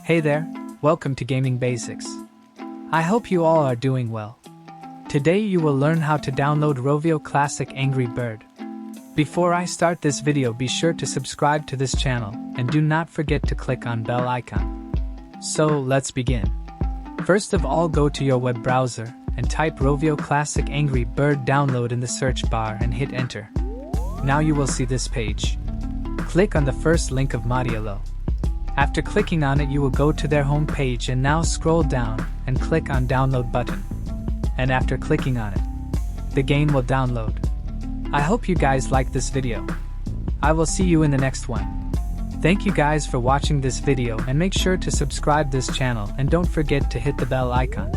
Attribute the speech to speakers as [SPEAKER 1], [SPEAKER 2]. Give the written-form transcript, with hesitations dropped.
[SPEAKER 1] Hey there, welcome to Gaming Basics. I hope you all are doing well. Today you will learn how to download Rovio Classic Angry Bird. Before I start this video, be sure to subscribe to this channel and do not forget to click on bell icon. So let's begin. First of all, go to your web browser and type Rovio Classic Angry Bird download in the search bar and hit enter. Now you will see this page. Click on the first link of Modialo. After clicking on it, you will go to their home page and now scroll down and click on download button. And after clicking on it, the game will download. I hope you guys like this video. I will see you in the next one. Thank you guys for watching this video and make sure to subscribe this channel and don't forget to hit the bell icon.